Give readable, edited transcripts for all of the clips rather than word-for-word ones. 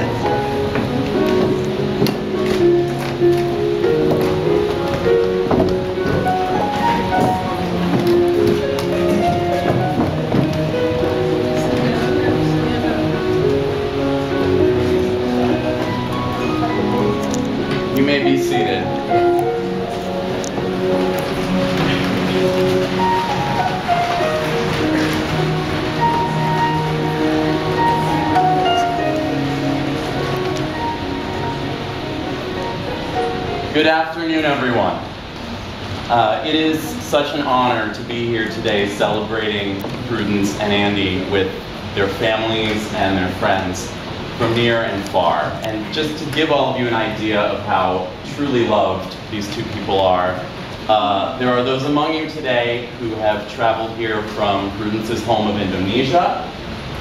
You may be seated. Good afternoon, everyone. It is such an honor to be here today celebrating Prudence and Andy with their families and their friends from near and far. And just to give all of you an idea of how truly loved these two people are, there are those among you today who have traveled here from Prudence's home of Indonesia,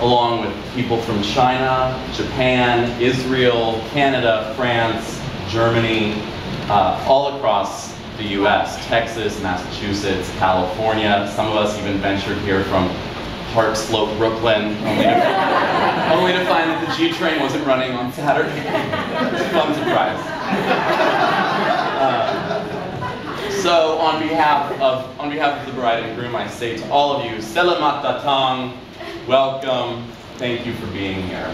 along with people from China, Japan, Israel, Canada, France, Germany, all across the US, Texas, Massachusetts, California. Some of us even ventured here from Park Slope, Brooklyn, only to find that the G train wasn't running on Saturday. Fun surprise. So on behalf of the bride and groom, I say to all of you, Selamat datang, welcome, thank you for being here.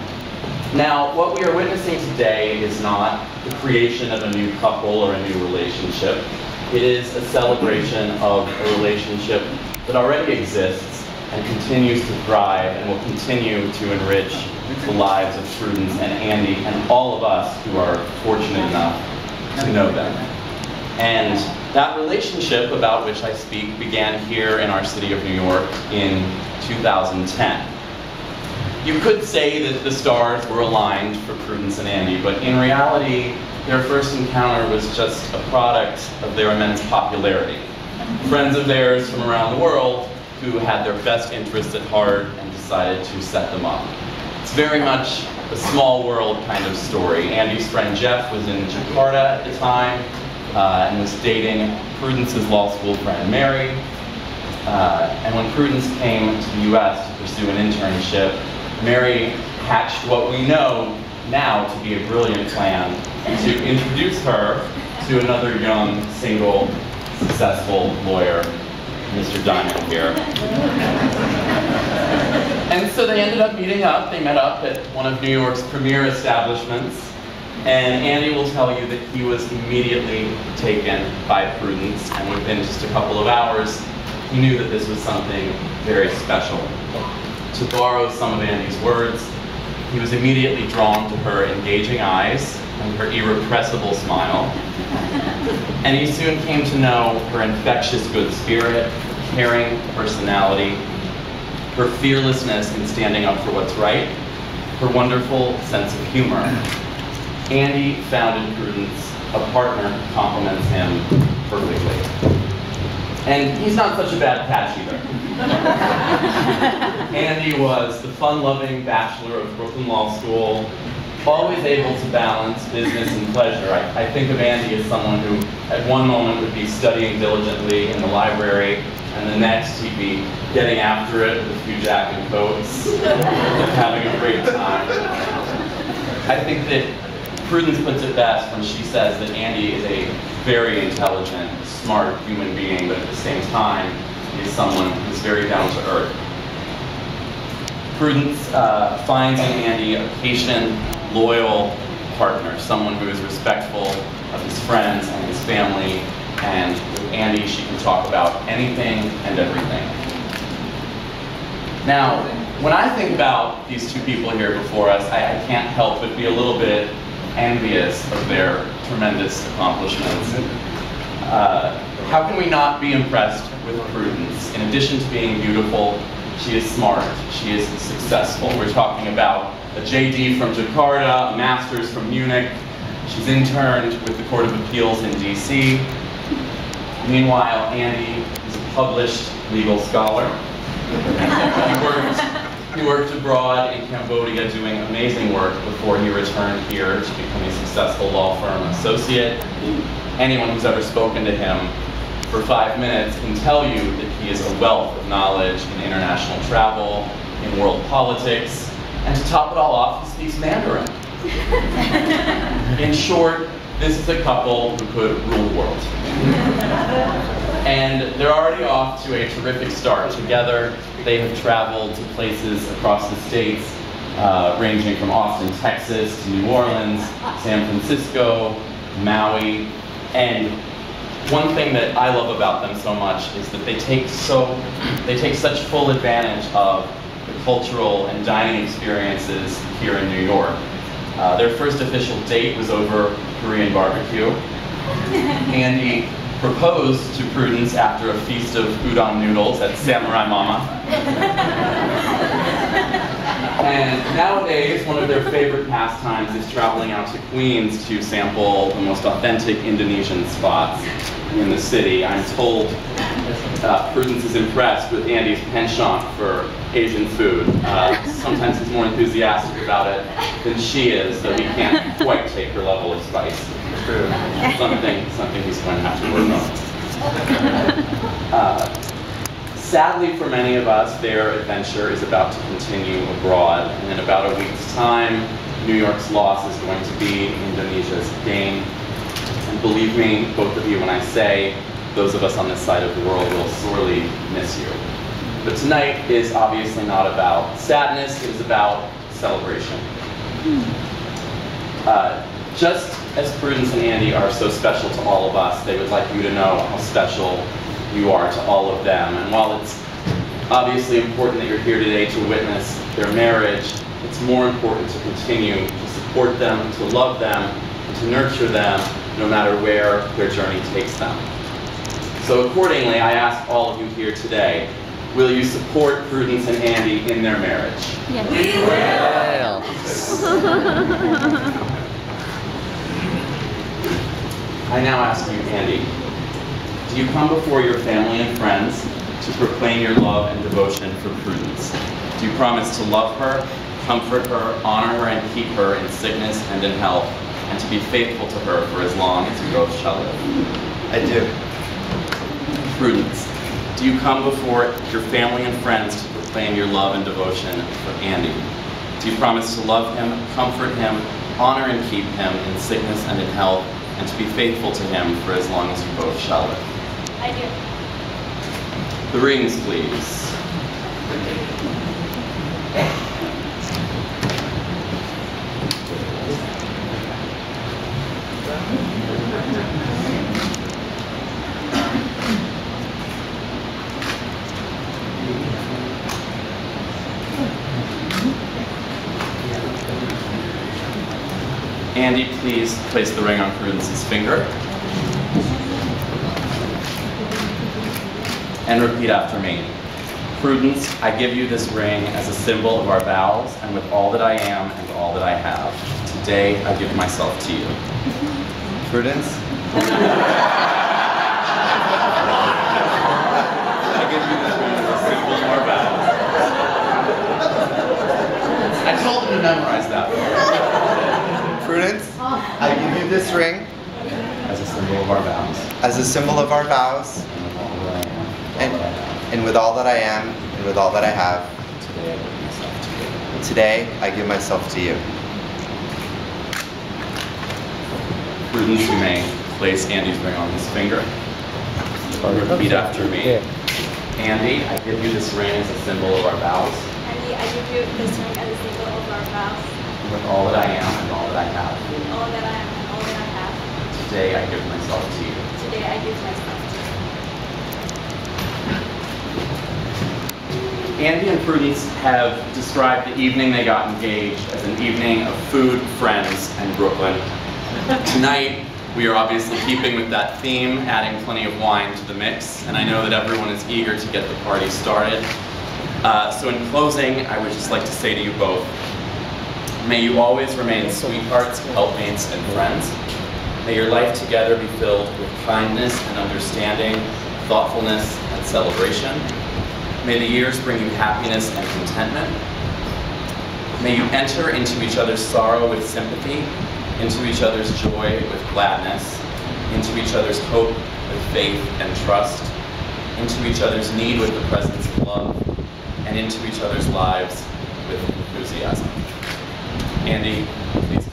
Now, what we are witnessing today is not the creation of a new couple or a new relationship. It is a celebration of a relationship that already exists and continues to thrive and will continue to enrich the lives of Prudence and Andy and all of us who are fortunate enough to know them. And that relationship about which I speak began here in our city of New York in 2010. You could say that the stars were aligned for Prudence and Andy, but in reality, their first encounter was just a product of their immense popularity. Friends of theirs from around the world who had their best interests at heart and decided to set them up. It's very much a small world kind of story. Andy's friend Jeff was in Jakarta at the time and was dating Prudence's law school friend Mary. And when Prudence came to the US to pursue an internship, Mary hatched what we know now to be a brilliant plan to introduce her to another young, single, successful lawyer, Mr. Diamond here. And so they ended up meeting up. They met up at one of New York's premier establishments. And Andy will tell you that he was immediately taken by Prudence, and within just a couple of hours, he knew that this was something very special. To borrow some of Andy's words, he was immediately drawn to her engaging eyes and her irrepressible smile. And he soon came to know her infectious good spirit, caring personality, her fearlessness in standing up for what's right, her wonderful sense of humor. Andy found in Prudence a partner who complements him perfectly. And he's not such a bad catch either. Andy was the fun-loving bachelor of Brooklyn Law School, always able to balance business and pleasure. I think of Andy as someone who at one moment would be studying diligently in the library, and the next he'd be getting after it with a few Jack and Coats, having a great time. I think that Prudence puts it best when she says that Andy is a very intelligent, smart human being, but at the same time, is someone who's very down to earth. Prudence finds in Andy a patient, loyal partner, someone who is respectful of his friends and his family, and with Andy she can talk about anything and everything. Now, when I think about these two people here before us, I can't help but be a little bit envious of their tremendous accomplishments. How can we not be impressed with Prudence? In addition to being beautiful, she is smart, she is successful. We're talking about a JD from Jakarta, a master's from Munich. She's interned with the Court of Appeals in DC. Meanwhile, Andy is a published legal scholar. He worked abroad in Cambodia doing amazing work before he returned here to become a successful law firm associate. Anyone who's ever spoken to him for 5 minutes can tell you that he is a wealth of knowledge in international travel, in world politics, and to top it all off, he speaks Mandarin. In short, this is a couple who could rule the world. And they're already off to a terrific start. Together, they have traveled to places across the states, ranging from Austin, Texas, to New Orleans, San Francisco, Maui, and one thing that I love about them so much is that they take such full advantage of the cultural and dining experiences here in New York. Their first official date was over Korean barbecue. Andy proposed to Prudence after a feast of udon noodles at Samurai Mama. And nowadays, one of their favorite pastimes is traveling out to Queens to sample the most authentic Indonesian spots in the city. I'm told Prudence is impressed with Andy's penchant for Asian food. Sometimes he's more enthusiastic about it than she is, so he can't quite take her level of spice. Something he's going to have to work on. Sadly for many of us, their adventure is about to continue abroad, and in about a week's time, New York's loss is going to be Indonesia's gain. And believe me, both of you, when I say those of us on this side of the world will sorely miss you. But tonight is obviously not about sadness, it is about celebration. Just as Prudence and Andy are so special to all of us, they would like you to know how special you are to all of them. And while it's obviously important that you're here today to witness their marriage, it's more important to continue to support them, to love them, and to nurture them, no matter where their journey takes them. So accordingly, I ask all of you here today, will you support Prudence and Andy in their marriage? Yes. I now ask you, Andy, do you come before your family and friends to proclaim your love and devotion for Prudence? Do you promise to love her, comfort her, honor her, and keep her in sickness and in health, and to be faithful to her for as long as you both shall live? I do. Prudence, do you come before your family and friends to proclaim your love and devotion for Andy? Do you promise to love him, comfort him, honor and keep him in sickness and in health, and to be faithful to him for as long as you both shall live? I do. The rings, please. Andy, please place the ring on Prudence's finger. And repeat after me. Prudence, I give you this ring as a symbol of our vows, and with all that I am and all that I have. Today, I give myself to you. Prudence? I give you this ring as a symbol of our vows. I told him to memorize that. Prudence, I give you this ring As a symbol of our vows. as a symbol of our vows, and with all that I am and with all that I have. Today, I give myself to you. Today, I give myself to you. Prudence, you may place Andy's ring on his finger. Repeat after me. Andy, I give you this ring as a symbol of our vows. Andy, I give you this ring as a symbol of our vows. With all that I am and all that I have. With all that I am and all that I have. Today, I give myself to you. Today I give myself to Andy and Prudence have described the evening they got engaged as an evening of food, friends, and Brooklyn. Tonight, we are obviously keeping with that theme, adding plenty of wine to the mix, and I know that everyone is eager to get the party started. So in closing, I would just like to say to you both, may you always remain sweethearts, helpmates, and friends. May your life together be filled with kindness and understanding, thoughtfulness and celebration. May the years bring you happiness and contentment. May you enter into each other's sorrow with sympathy, into each other's joy with gladness, into each other's hope with faith and trust, into each other's need with the presence of love, and into each other's lives with enthusiasm. Andy, please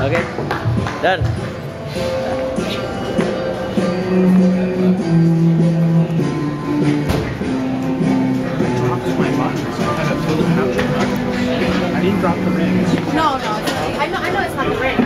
Okay, done. I didn't drop the rings. No, I know it's not the ring.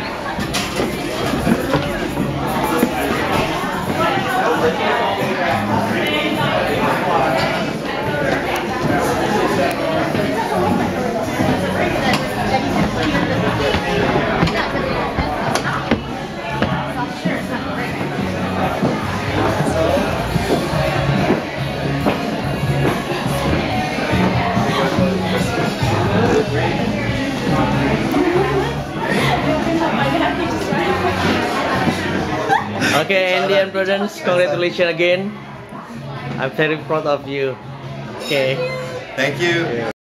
Okay, Andy and Prudence, congratulations again. I'm very proud of you. Okay. Thank you.